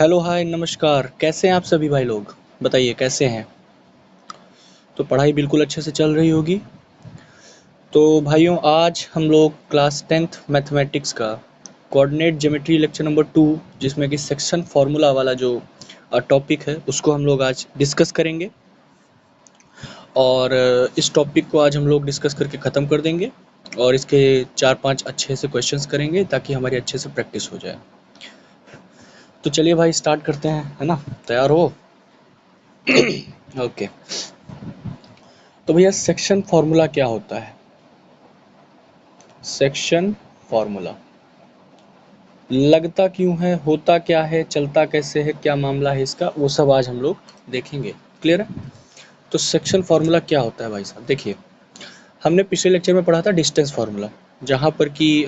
Hello hi नमस्कार, कैसे हैं आप सभी भाई लोग? बताइए कैसे हैं? तो पढ़ाई बिल्कुल अच्छे से चल रही होगी। तो भाइयों, आज हम लोग क्लास 10th मैथमेटिक्स का कोऑर्डिनेट ज्योमेट्री लेक्चर नंबर 2, जिसमें कि सेक्शन फार्मूला वाला जो टॉपिक है उसको हम लोग आज डिस्कस करेंगे। और इस टॉपिक को आज हम लोग डिस्कस करके ख़त्म कर देंगे और इसके 4-5 अच्छे से क्वेश्चंस करेंगे ताकि हमारी अच्छे से प्रैक्टिस हो जाए। तो चलिए भाई स्टार्ट करते हैं, है ना? तैयार हो? ओके। तो भैया सेक्शन फार्मूला क्या होता है? सेक्शन फार्मूला लगता क्यों है, होता क्या है, चलता कैसे है, क्या मामला है इसका, वो सब आज हम लोग देखेंगे। क्लियर है? तो सेक्शन फार्मूला क्या होता है भाई साहब? देखिए, हमने पिछले लेक्चर में पढ़ा था डिस्टेंस फार्मूला, जहाँ पर कि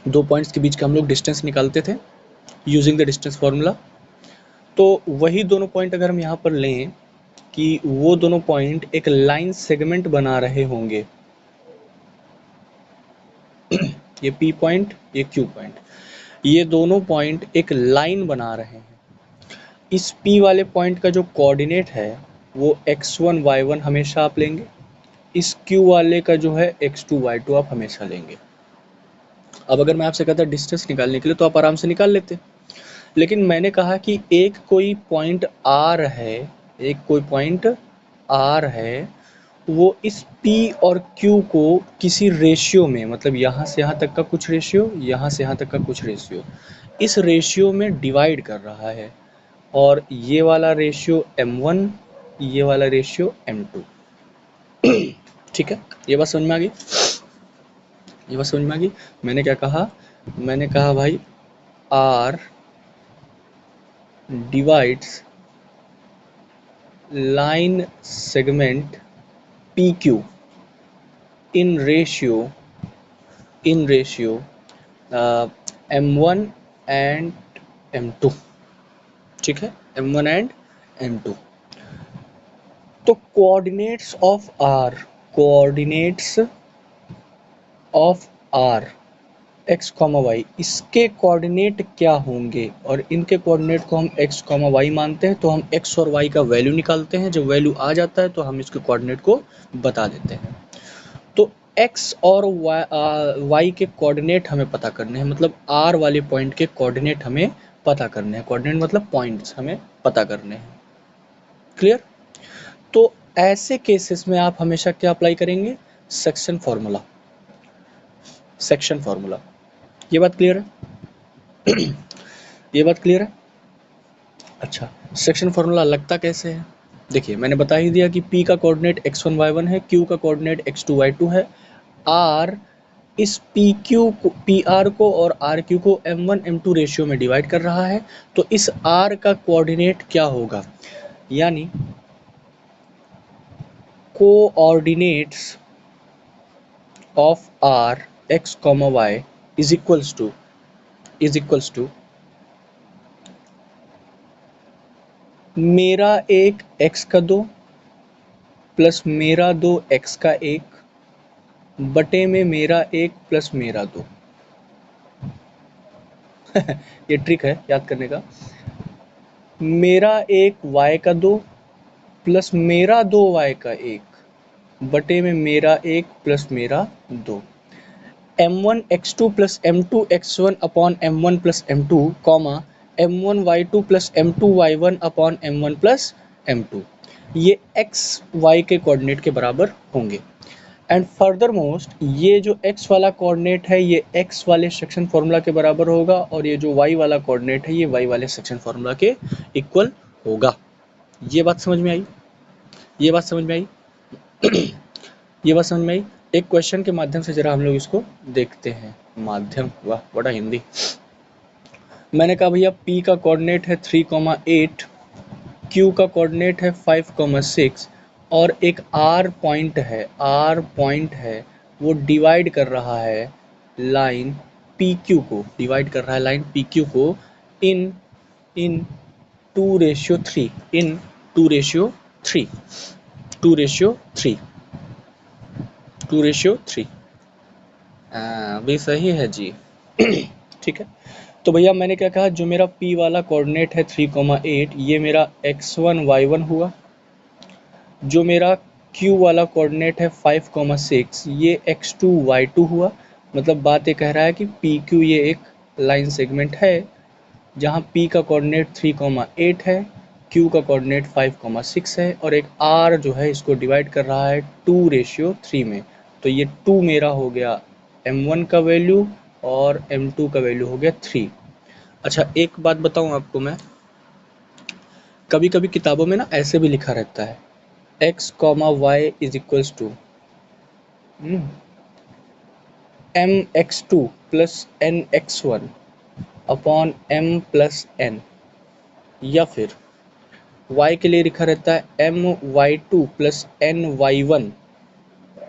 दो पॉइंट्स के बीच का हम लोग डिस्टेंस निकालते थे यूजिंग द डिस्टेंस फार्मूला। तो वही दोनों पॉइंट अगर हम यहाँ पर लें कि वो दोनों पॉइंट एक लाइन सेगमेंट बना रहे होंगे, ये P पॉइंट, ये Q पॉइंट, ये दोनों पॉइंट एक लाइन बना रहे हैं। इस P वाले पॉइंट का जो कोऑर्डिनेट है वो x1 y1 हमेशा आप लेंगे, इस Q वाले का जो है x2 y2 आप हमेशा लेंगे। अब अगर मैं आपसे कहता डिस्टेंस निकालने के लिए तो आप आराम से निकाल लेते, लेकिन मैंने कहा कि एक कोई पॉइंट R है, एक कोई पॉइंट R है, वो इस P और Q को किसी रेशियो में, मतलब यहाँ से यहाँ तक का कुछ रेशियो, यहाँ से यहाँ तक का कुछ रेशियो, इस रेशियो में डिवाइड कर रहा है। और ये वाला रेशियो M1, ये वाला रेशियो M2। ठीक है, ये बात समझ में आ गई? ये बात समझ में आ गई? मैंने क्या कहा? मैंने कहा भाई R divides line segment PQ in ratio M1 and M2। ठीक है, M1 and M2। तो coordinates of R x, y, इसके कोऑर्डिनेट क्या होंगे? और इनके कोऑर्डिनेट को हम x, y मानते हैं, तो हम x और y का वैल्यू निकालते हैं। जब वैल्यू आ जाता है तो हम इसके कोऑर्डिनेट को बता देते हैं। तो x और y के कोऑर्डिनेट हमें पता करने हैं, मतलब r वाले पॉइंट के कोऑर्डिनेट हमें पता करने हैं। कोऑर्डिनेट मतलब पॉइंट्स हमें पता करने हैं। क्लियर? तो ऐसे केसेस में आप हमेशा क्या अप्लाई करेंगे? Section formula. सेक्शन फार्मूला, ये बात क्लियर है? ये बात क्लियर है? अच्छा, सेक्शन फार्मूला लगता कैसे है? देखिए, मैंने बता ही दिया कि P का कोऑर्डिनेट x1 y1 है, Q का कोऑर्डिनेट x2 y2 है। R इस PR को और RQ को M1 M2 रेशियो में डिवाइड कर रहा है, तो इस R का कोऑर्डिनेट क्या होगा? यानी coordinates of R x, y is equals to मेरा एक x का 2 प्लस मेरा 2 x का 1 बटे में मेरा 1 प्लस मेरा 2। ये ट्रिक है याद करने का। मेरा एक y का 2 प्लस मेरा 2y का 1 बटे में मेरा 1 प्लस मेरा 2। M1 x2 plus M2 x1 upon M1 plus M2 comma M1 y2 plus M2 y1 upon M1 plus M2, ये x y के कोऑर्डिनेट के बराबर होंगे। एंड फर्दर मोस्ट, ये जो x वाला कोऑर्डिनेट है ये x वाले सेक्शन फार्मूला के बराबर होगा, और ये जो y वाला कोऑर्डिनेट है ये y वाले सेक्शन फार्मूला के इक्वल होगा। ये बात समझ में आई? ये बात समझ में आई? ये बात समझ में आई? एक क्वेश्चन के माध्यम से जरा हम लोग इसको देखते हैं। माध्यम, वाह बड़ा हिंदी। मैंने कहा भैया P का कोऑर्डिनेट है 3,8, Q का कोऑर्डिनेट है 5,6 और एक R पॉइंट है, वो डिवाइड कर रहा है लाइन PQ को, डिवाइड कर रहा है लाइन PQ को इन 2:3, इन 2:3, 2:3 भी सही है जी। ठीक है, तो भैया मैंने क्या कहा, जो मेरा P वाला कोऑर्डिनेट है 3,8, ये मेरा x1 y1 हुआ। जो मेरा Q वाला कोऑर्डिनेट है 5,6, ये x2 y2 हुआ। मतलब बात ये कह रहा है कि PQ ये एक लाइन सेगमेंट है जहाँ P का कोऑर्डिनेट 3,8 है, Q का कोऑर्डिनेट 5,6 है, और एक R जो है इसको डिवाइड कर रहा है 2:3 में। तो ये 2 मेरा हो गया m1 का वैल्यू और m2 का वैल्यू हो गया 3। अच्छा एक बात बताऊं आपको मैं, कभी कभी किताबों में ना ऐसे भी लिखा रहता है x, y is equals to mx2 plus nx1 upon m plus n, या फिर y के लिए लिखा रहता है my2 plus ny1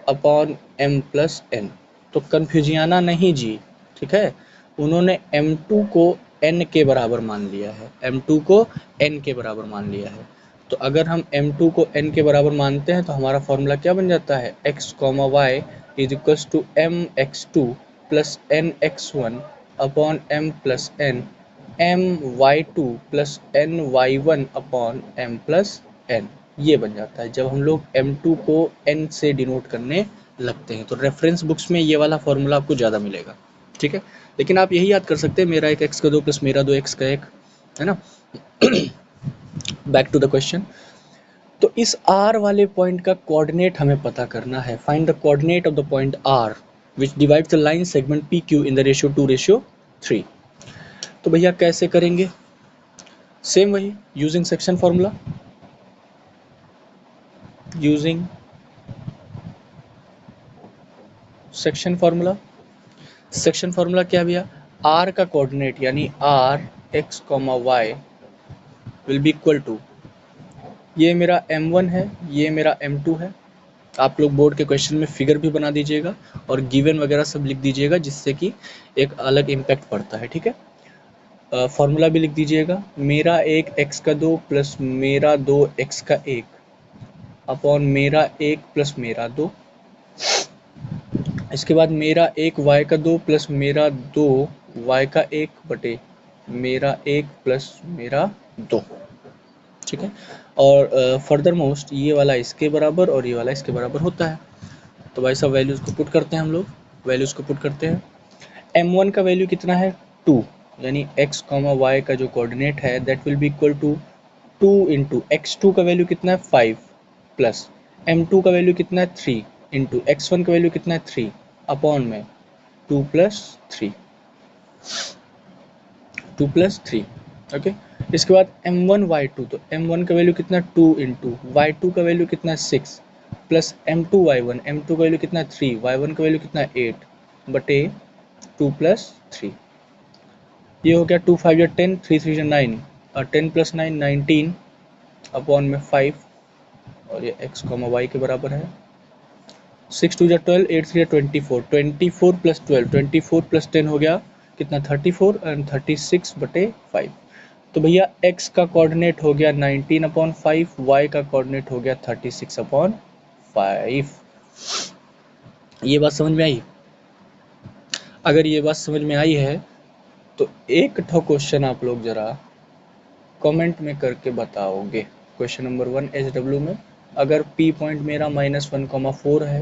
upon m plus n। तो कन्फ्यूजियाना नहीं जी, ठीक है। उन्होंने m2 को n के बराबर मान लिया है, m2 को n के बराबर मान लिया है। तो अगर हम m2 को n के बराबर मानते हैं तो हमारा फॉर्मूला क्या बन जाता है, x, y is equals to mx2 plus nx1 upon m plus n, my2 plus ny1 upon m plus n। ये बन जाता है जब हम लोग m2 को n से डिनोट करने लगते हैं। तो रेफरेंस बुक्स में ये वाला फॉर्मूला आपको ज़्यादा मिलेगा, ठीक है। लेकिन आप यही याद कर सकते हैं, मेरा एक x का 2 प्लस मेरा 2 x का 1, है ना। Back to the question. तो इस r वाले पॉइंट का कोऑर्डिनेट हमें पता करना है। Find the coordinate of the point r which divides the line segment PQ in the ratio 2:3। तो भैया कैसे करेंगे, सेम वही using section formula, using section formula. Section formula क्या भैया, r का कोऑर्डिनेट यानी r x, y will be equal to, ये मेरा m1 है, ये मेरा m2 है। आप लोग बोर्ड के क्वेश्चन में फिगर भी बना दीजिएगा और गिवन वगैरह सब लिख दीजिएगा, जिससे कि एक अलग इम्पैक्ट पड़ता है, ठीक है। फार्मूला भी लिख दीजिएगा, मेरा एक x का 2 प्लस मेरा 2 x का 1 अपॉन मेरा 1 प्लस मेरा 2। इसके बाद मेरा एक y का 2 प्लस मेरा 2 y का 1 बटे मेरा 1 प्लस मेरा 2, ठीक है। और फर्दर मोस्ट ये वाला इसके बराबर और ये वाला इसके बराबर होता है। तो भाई सब वैल्यूज़ को पुट करते हैं, हम लोग वैल्यूज़ को पुट करते हैं। m1 का वैल्यू कितना है 2, यानी x, y का जो कोऑर्डिनेट है that will be equal to 2 into x2 का वैल्यू कितना है 5 प्लस m2 का वैल्यू कितना है 3 इंटू x1 का वैल्यू कितना है 3 अपॉन में 2 प्लस 3, 2 प्लस 3, ओके। इसके बाद m1 y2, तो m1 का वैल्यू कितना 2 इंटू y2 का वैल्यू कितना 6 प्लस m2 y1, m2 का वैल्यू कितना 3, y1 का वैल्यू कितना 8 बटे 2 प्लस 3। ये हो गया 2 5 या 10, 3 3 9 और 10 प्लस 9 19 अपॉन में 5, और ये x, y के बराबर है। 6 2 या 12, 8 3 या 24, 24 प्लस 12, 24 प्लस 10 हो गया कितना 34 एंड 36 बटे 5। तो भैया x का कोऑर्डिनेट हो गया 19/5, y का कोऑर्डिनेट हो गया 36/5। ये बात समझ में आई? अगर ये बात समझ में आई है तो एक ठो क्वेश्चन आप लोग जरा कमेंट में करके बताओगे। क्वेश्चन नंबर 1 SW में, अगर P पॉइंट मेरा -1,4 है,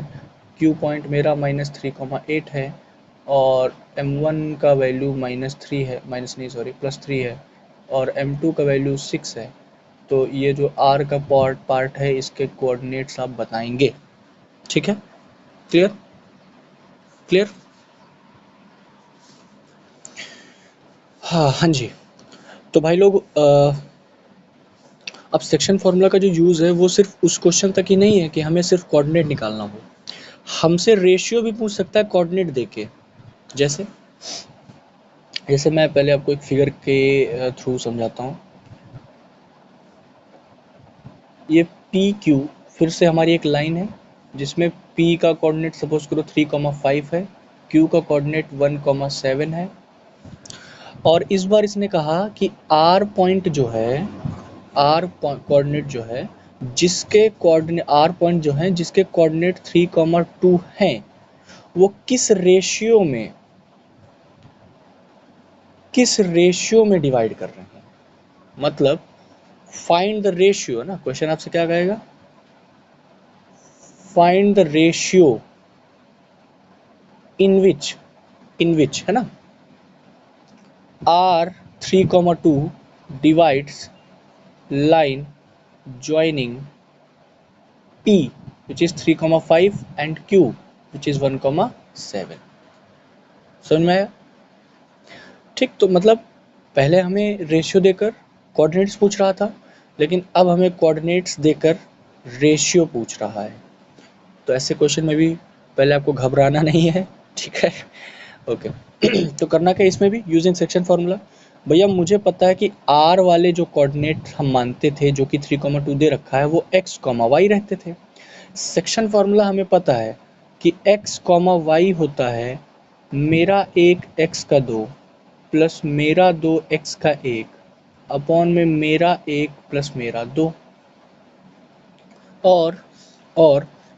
Q पॉइंट मेरा -3,8 है और M1 का वैल्यू -3 है, +3 है और M2 का वैल्यू 6 है, तो ये जो R का पार्ट है इसके कोऑर्डिनेट्स आप बताएंगे, ठीक है। Clear clear? हाँ जी। तो भाई लोग अब सेक्शन फार्मूला का जो यूज़ है वो सिर्फ उस क्वेश्चन तक ही नहीं है कि हमें सिर्फ कोऑर्डिनेट निकालना हो, हमसे रेशियो भी पूछ सकता है कोऑर्डिनेट देके। जैसे जैसे मैं पहले आपको एक फिगर के थ्रू समझाता हूँ। ये पी क्यू फिर से हमारी एक लाइन है जिसमें P का कोऑर्डिनेट सपोज करो 3,5 है, Q का कोऑर्डिनेट 1,7 है, और इस बार इसने कहा कि R पॉइंट जो है, R कोऑर्डिनेट जो है जिसके कोऑर्डिनेट R पॉइंट जो है जिसके कोऑर्डिनेट 3,2 हैं, वो किस रेशियो में किस रेशियो में डिवाइड कर रहे हैं, मतलब फाइंड द रेशियो ना, क्वेश्चन आपसे क्या कहेगा, फाइंड द रेशियो इन विच है ना R3,2 divides line joining P which is 3,5 and Q which is 1,7। समझ में आया? ठीक, तो मतलब पहले हमें रेशियो देकर कोऑर्डिनेट्स पूछ रहा था, लेकिन अब हमें कोऑर्डिनेट्स देकर रेशियो पूछ रहा है। तो ऐसे क्वेश्चन में भी पहले आपको घबराना नहीं है, ठीक है, ओके। तो करना क्या इसमें भी, यूजिंग सेक्शन फार्मूला। भैया मुझे पता है कि आर वाले जो कोऑर्डिनेट हम मानते थे जो कि 3,2 दे रखा है वो x, y रहते थे। सेक्शन फार्मूला हमें पता है कि x, y होता है मेरा एक x का 2 प्लस मेरा 2x का 1 अपॉन में मेरा 1 प्लस मेरा 2, और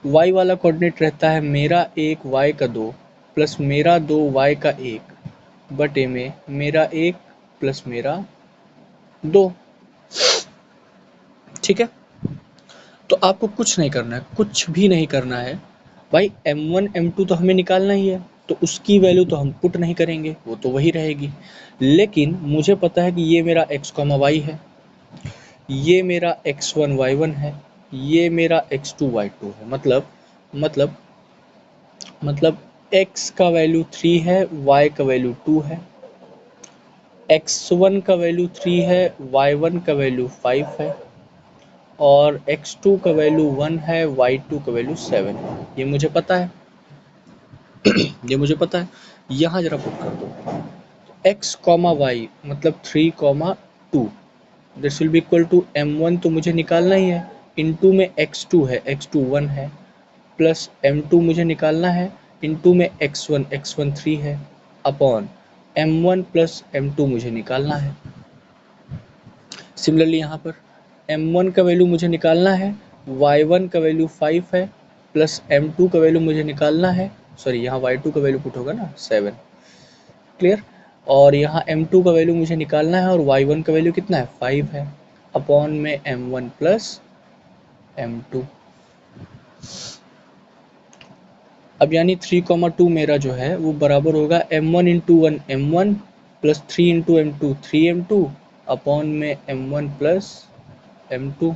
y वाला कोऑर्डिनेट रहता है मेरा एक y का 2 प्लस मेरा 2y का 1 बटे में मेरा 1 प्लस मेरा 2। ठीक है, तो आपको कुछ नहीं करना है, कुछ भी नहीं करना है भाई। m1 m2 तो हमें निकालना ही है, तो उसकी वैल्यू तो हम पुट नहीं करेंगे, वो तो वही रहेगी। लेकिन मुझे पता है कि ये मेरा x, y है, ये मेरा x1 y1 है, ये मेरा x2 y2 है। मतलब x का वैल्यू 3 है, y का वैल्यू 2 है, x1 का वैल्यू 3 है, y1 का वैल्यू 5 है, और x2 का वैल्यू 1 है, y2 का वैल्यू 7 है। ये मुझे पता है, ये मुझे पता है। यहाँ जरा पुट कर दो x, y मतलब 3,2, this will be equal to m1 तो मुझे निकालना ही है, इनटू में x2 है, x2 1 है, प्लस m2 मुझे निकालना है, इनटू में x1 3 है, अपॉन m1 प्लस m2 मुझे निकालना है। सिमिलरली यहाँ पर m1 का वैल्यू मुझे निकालना है, y1 का वैल्यू 5 है, प्लस m2 का वैल्यू मुझे निकालना है, सॉरी यहाँ y2 का वैल्यू पुट होगा ना 7, क्लियर, और यहाँ m2 का वैल्यू मुझे निकालना है और y1 का वैल्यू कितना है 5 है, अपॉन में m1 प्लस m2। अब यानी 3,2 मेरा जो है वो बराबर होगा m1 into 1 m1 plus 3 into m2 3m2 upon में m1 plus m2,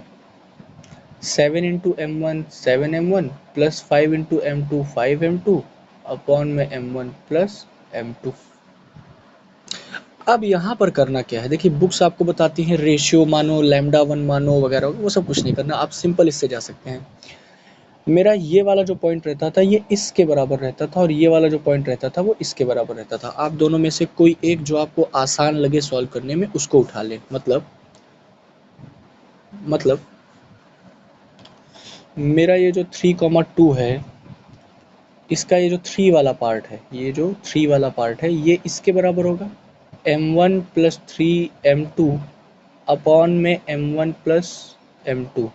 7 into m1 7m1 plus 5 into m2 5m2 upon में m1 प्लस m2। अब यहाँ पर करना क्या है, देखिए बुक्स आपको बताती हैं रेशियो मानो, लैम्डा 1 मानो वगैरह, वो सब कुछ नहीं करना, आप सिंपल इससे जा सकते हैं। मेरा ये वाला जो पॉइंट रहता था ये इसके बराबर रहता था, और ये वाला जो पॉइंट रहता था वो इसके बराबर रहता था। आप दोनों में से कोई एक जो आपको आसान लगे सॉल्व करने में उसको उठा लें। मतलब मेरा ये जो 3,2 है, इसका ये जो 3 वाला पार्ट है, ये जो 3 वाला पार्ट है ये इसके बराबर होगा m1 प्लस 3m2 अपॉन में m1 प्लस m2।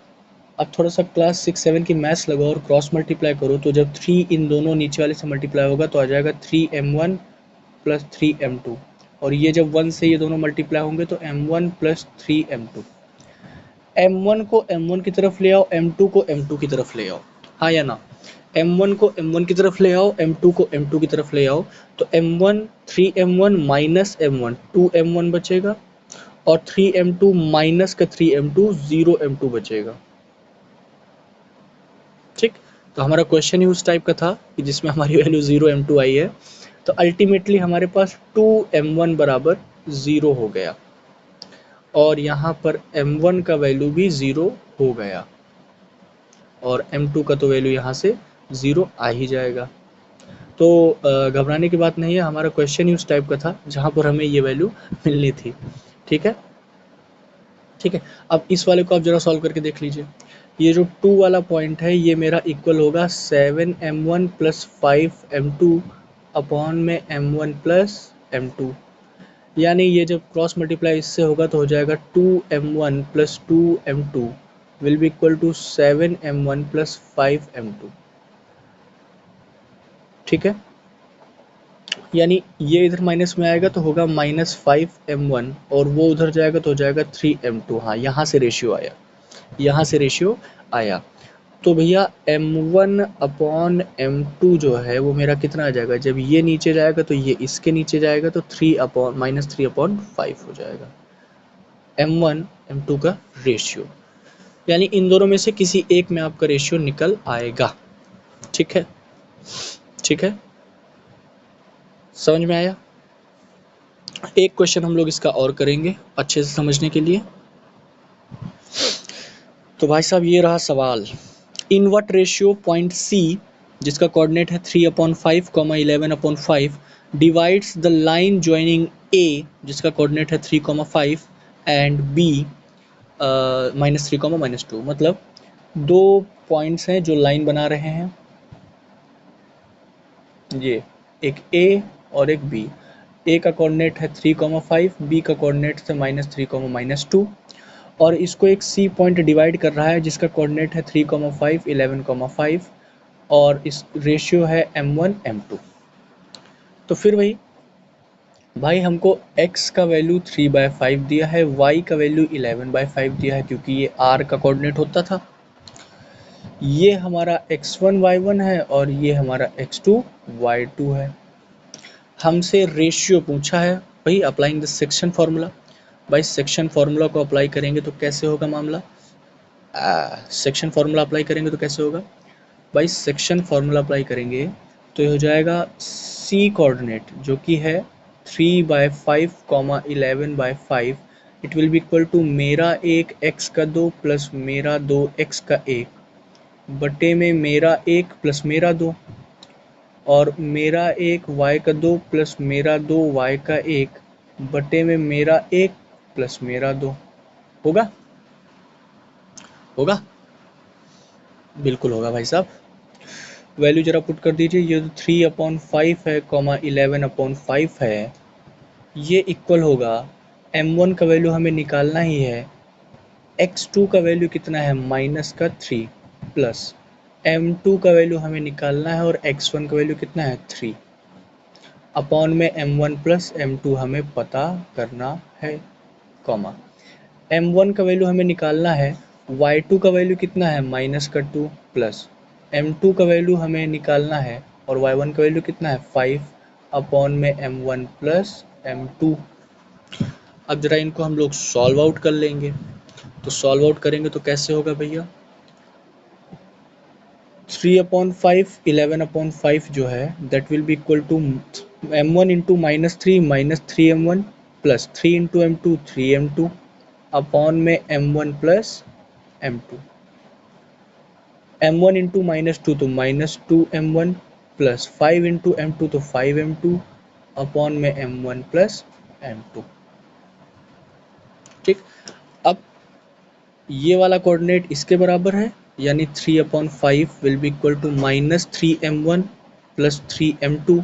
अब थोड़ा सा क्लास 6-7 की मैथ्स लगाओ और क्रॉस मल्टीप्लाई करो, तो जब 3 इन दोनों नीचे वाले से मल्टीप्लाई होगा तो आ जाएगा 3m1 प्लस 3m2, और ये जब 1 से ये दोनों मल्टीप्लाई होंगे तो m1 प्लस 3m2। m1 को m1 की तरफ ले आओ, m2 को m2 की तरफ ले आओ, हाँ या ना, m1 को m1 की तरफ ले आओ, m2 को m2 की तरफ ले आओ, तो m1 3m1 minus m1 2m1 बचेगा, और 3m2 माइनस का 3m2 0m2 बचेगा। ठीक, तो हमारा क्वेश्चन ही उस टाइप का था कि जिसमें हमारी वैल्यू 0m2 आई है, तो अल्टीमेटली हमारे पास 2m1 बराबर 0 हो गया, और यहाँ पर m1 का वैल्यू भी 0 हो गया, और m2 का तो वैल्यू यहाँ से 0 आ ही जाएगा। तो घबराने की बात नहीं है, हमारा क्वेश्चन ही उस टाइप का था जहाँ पर हमें ये वैल्यू मिलनी थी। ठीक है, ठीक है, अब इस वाले को आप जरा सॉल्व करके देख लीजिए। ये जो 2 वाला पॉइंट है ये मेरा इक्वल होगा 7m1 प्लस 5m2 अपॉन में m1 प्लस m2, यानी ये जब क्रॉस मल्टीप्लाई इससे होगा तो हो जाएगा 2m1 plus 2m2 will be equal to 7m1 plus 5m2। ठीक है, यानी ये इधर माइनस में आएगा तो होगा -5m1 और वो उधर जाएगा तो हो जाएगा 3m2। हाँ, यहाँ से रेशियो आया, यहाँ से रेशियो आया। तो भैया m1/m2 जो है वो मेरा कितना आ जाएगा, जब ये नीचे जाएगा तो ये इसके नीचे जाएगा तो -3/5 हो जाएगा m1 m2 का रेशियो। यानी इन दोनों में से किसी एक में आपका रेशियो निकल आएगा। ठीक है, ठीक है, समझ में आया। एक क्वेश्चन हम लोग इसका और करेंगे अच्छे से समझने के लिए। तो भाई साहब ये रहा सवाल, in what ratio point C जिसका कोऑर्डिनेट है 3/5, 11/5 divides the line joining A जिसका कोऑर्डिनेट है 3,5 एंड बी -3, -2। मतलब दो पॉइंट्स हैं जो लाइन बना रहे हैं, ये एक ए और एक बी। ए का कोऑर्डिनेट है 3,5, बी का कोऑर्डिनेट है -3, -2 और इसको एक सी पॉइंट डिवाइड कर रहा है जिसका कोऑर्डिनेट है 3,5, 11,5 और इस रेशियो है m1 m2। तो फिर वही भाई हमको x का वैल्यू 3/5 दिया है, y का वैल्यू 11/5 दिया है क्योंकि ये r का कोऑर्डिनेट होता था। ये हमारा x1 y1 है और ये हमारा x2 y2 है। हमसे रेशियो पूछा है भाई, अप्लाइंग द सेक्शन फार्मूला। भाई सेक्शन फार्मूला को अप्लाई करेंगे तो कैसे होगा मामला, सेक्शन फार्मूला अप्लाई करेंगे तो कैसे होगा भाई, सेक्शन फार्मूला अप्लाई करेंगे तो ये हो जाएगा सी कोऑर्डिनेट जो कि है 3/5, 11/5 it will be equal to मेरा एक x का 2 प्लस मेरा 2x का 1 बटे में मेरा 1 प्लस मेरा 2 और मेरा एक y का 2 प्लस मेरा 2y का 1 बटे में मेरा 1 प्लस मेरा 2। होगा, होगा, बिल्कुल होगा भाई साहब। वैल्यू जरा पुट कर दीजिए, ये 3/5 है, 11/5 है, ये इक्वल होगा m1 का वैल्यू हमें निकालना ही है, x2 का वैल्यू कितना है -3 प्लस m2 का वैल्यू हमें निकालना है और x1 का वैल्यू कितना है 3 अपॉन में m1 प्लस m2 हमें पता करना है, कॉमा m1 का वैल्यू हमें निकालना है, y2 का वैल्यू कितना है -2 प्लस m2 का वैल्यू हमें निकालना है और y1 का वैल्यू कितना है 5 अपॉन में m1 प्लस m2। अब जरा इनको हम लोग सॉल्व आउट कर लेंगे, तो सॉल्व आउट करेंगे तो कैसे होगा भैया, 3/5 11/5 जो है that will be equal to m1 into -3 plus 3 into m2 3m2 upon में m1 plus m2, m1 into -2 तो -2m1 प्लस 5 इंटू m2 तो 5m2 अपॉन में m1 प्लस m2। ठीक, अब ये वाला कोऑर्डिनेट इसके बराबर है यानी 3/5 will be equal to -3m1 plus 3m2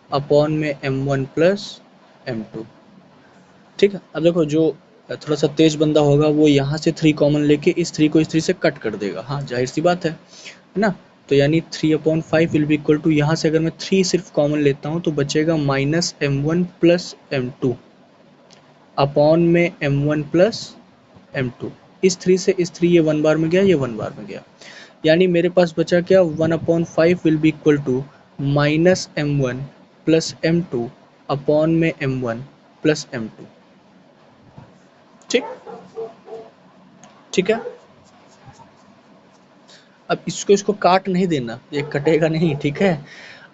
upon में m1 प्लस m2। ठीक है, अब देखो जो थोड़ा सा तेज बंदा होगा वो यहाँ से 3 कॉमन लेके इस 3 को इस 3 से कट कर देगा, हाँ जाहिर सी बात है ना। तो यानी 3/5 विल बी इक्वल टू, यहाँ से अगर मैं 3 सिर्फ कॉमन लेता हूँ तो बचेगा -m1 प्लस m2 अपॉन में m1 प्लस m2। इस 3 से इस 3 ये 1 बार में गया, ये 1 बार में गया, यानी मेरे पास बचा क्या 1/5 will be equal to -m1 plus m2 upon में m1 प्लस m2। ठीक, ठीक है। अब इसको काट नहीं देना, ये कटेगा नहीं, ठीक है।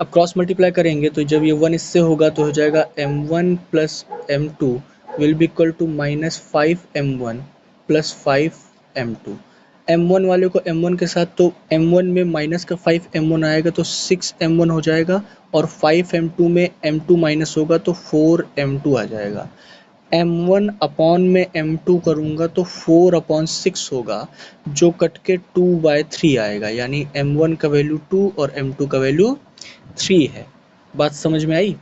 अब क्रॉस मल्टीप्लाई करेंगे तो जब ये 1 इससे होगा तो हो जाएगा m1 plus m2 will be equal to -5m1 plus 5m2। m1 वाले को m1 के साथ, तो m1 में माइनस का 5m1 आएगा तो 6m1 हो जाएगा और 5m2 में m2 माइनस होगा तो 4m2 आ जाएगा। m1 अपॉन में m2 करूँगा तो 4/6 होगा जो कट के 2/3 आएगा, यानी m1 का वैल्यू 2 और m2 का वैल्यू 3 है। बात समझ में आई,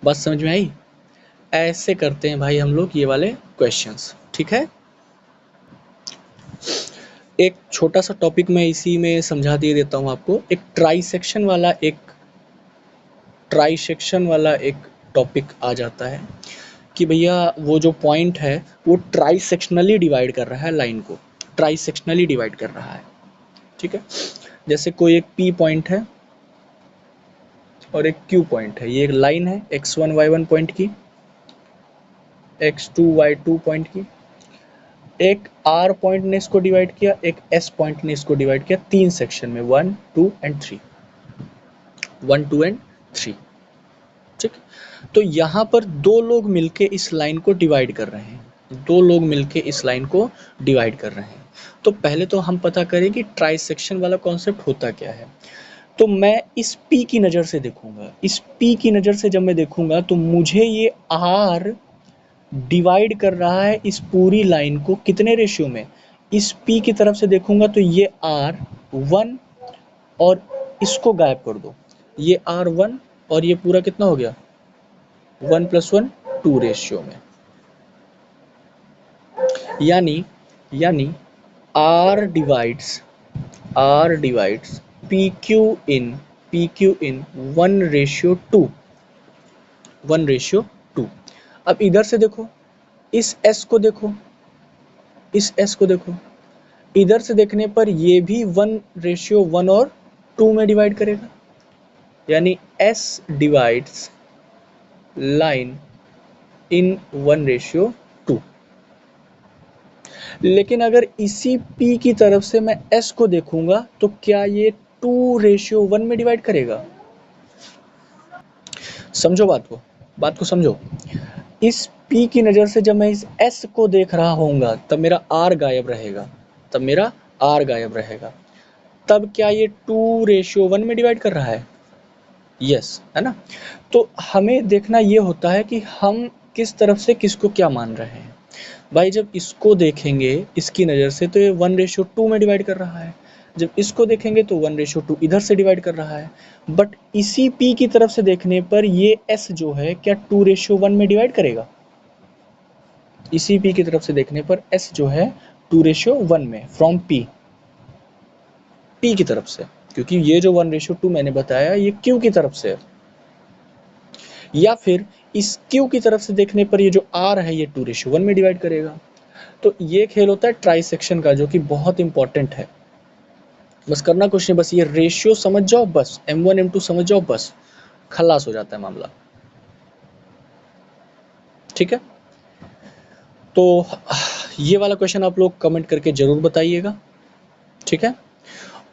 बात समझ में आई। ऐसे करते हैं भाई हम लोग ये वाले क्वेश्चंस, ठीक है। एक छोटा सा टॉपिक मैं इसी में समझा दिए देता हूँ आपको, एक ट्राइसेक्शन वाला एक ट्राइसेक्शन वाला एक टॉपिक आ जाता है कि भैया वो जो पॉइंट है वो ट्राइसेक्शनली डिवाइड कर रहा है लाइन को, ट्राइसेक्शनली डिवाइड कर रहा है, ठीक है। जैसे कोई एक P पॉइंट है और एक Q पॉइंट है, ये एक लाइन है x1 y1 पॉइंट की, x2 y2 पॉइंट की, एक R पॉइंट ने इसको डिवाइड किया, एक S पॉइंट ने इसको डिवाइड किया, 3 सेक्शन में 1 2 एंड 3, 1 2 एंड 3, ठीक। तो यहाँ पर दो लोग मिलके इस लाइन को डिवाइड कर रहे हैं, दो लोग मिलके इस लाइन को डिवाइड कर रहे हैं। तो पहले तो हम पता करें कि ट्राइसेक्शन वाला कॉन्सेप्ट होता क्या है। तो मैं इस P की नज़र से देखूंगा, इस P की नज़र से जब मैं देखूंगा तो मुझे ये R डिवाइड कर रहा है इस पूरी लाइन को कितने रेशियो में, इस P की तरफ से देखूंगा तो ये R 1 और इसको गायब कर दो, ये R 1 और ये पूरा कितना हो गया 1 + 1 2 रेशियो में, यानी R डिवाइड्स PQ in 1:2, 1:2। अब इधर से देखो, इस S को देखो, इस S को देखो, इधर से देखने पर ये भी 1:1 और 2 में डिवाइड करेगा, यानी S डिवाइड्स लाइन इन 1:2। लेकिन अगर इसी P की तरफ से मैं S को देखूंगा तो क्या ये 2:1 में डिवाइड करेगा? समझो बात को समझो। इस P की नज़र से जब मैं इस S को देख रहा होऊंगा तब मेरा R गायब रहेगा, तब क्या ये 2:1 में डिवाइड कर रहा है? यस, है ना। तो हमें देखना ये होता है कि हम किस तरफ से किसको क्या मान रहे हैं। भाई जब इसको देखेंगे इसकी नज़र से तो ये 1:2 में डिवाइड कर रहा है, जब इसको देखेंगे तो 1:2 इधर से डिवाइड कर रहा है, बट इसी P की तरफ से देखने पर ये S जो है क्या 2:1 में डिवाइड करेगा? इसी P की तरफ से देखने पर S जो है 2:1 में फ्रॉम P की तरफ से, क्योंकि ये जो 1:2 मैंने बताया ये Q की तरफ से है, या फिर इस Q की तरफ से देखने पर ये जो R है ये 2:1 में डिवाइड करेगा। तो ये खेल होता है ट्राइसेक्शन का, जो कि बहुत इंपॉर्टेंट है। बस करना कुछ नहीं, बस ये रेशियो समझ जाओ, बस M1 M2 समझ जाओ, बस खलास हो जाता है मामला, ठीक है। तो ये वाला क्वेश्चन आप लोग कमेंट करके ज़रूर बताइएगा, ठीक है।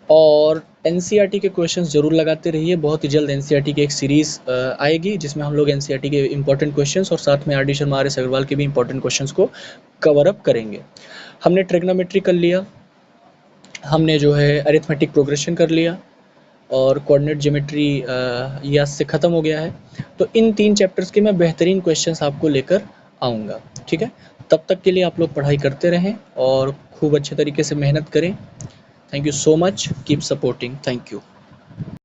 और NCERT के क्वेश्चंस ज़रूर लगाते रहिए, बहुत ही जल्द NCERT की एक सीरीज़ आएगी जिसमें हम लोग NCERT के इंपॉर्टेंट क्वेश्चंस और साथ में RD शर्मा RS अग्रवाल के भी इंपॉर्टेंट क्वेश्चंस को कवर अप करेंगे। हमने ट्रिग्नोमेट्री कर लिया, हमने जो है अरिथमेटिक प्रोग्रेशन कर लिया और कोऑर्डिनेट ज्योमेट्री ये से ख़त्म हो गया है। तो इन 3 चैप्टर्स के मैं बेहतरीन क्वेश्चंस आपको लेकर आऊँगा, ठीक है। तब तक के लिए आप लोग पढ़ाई करते रहें और खूब अच्छे तरीके से मेहनत करें। Thank you so much. Keep supporting. Thank you.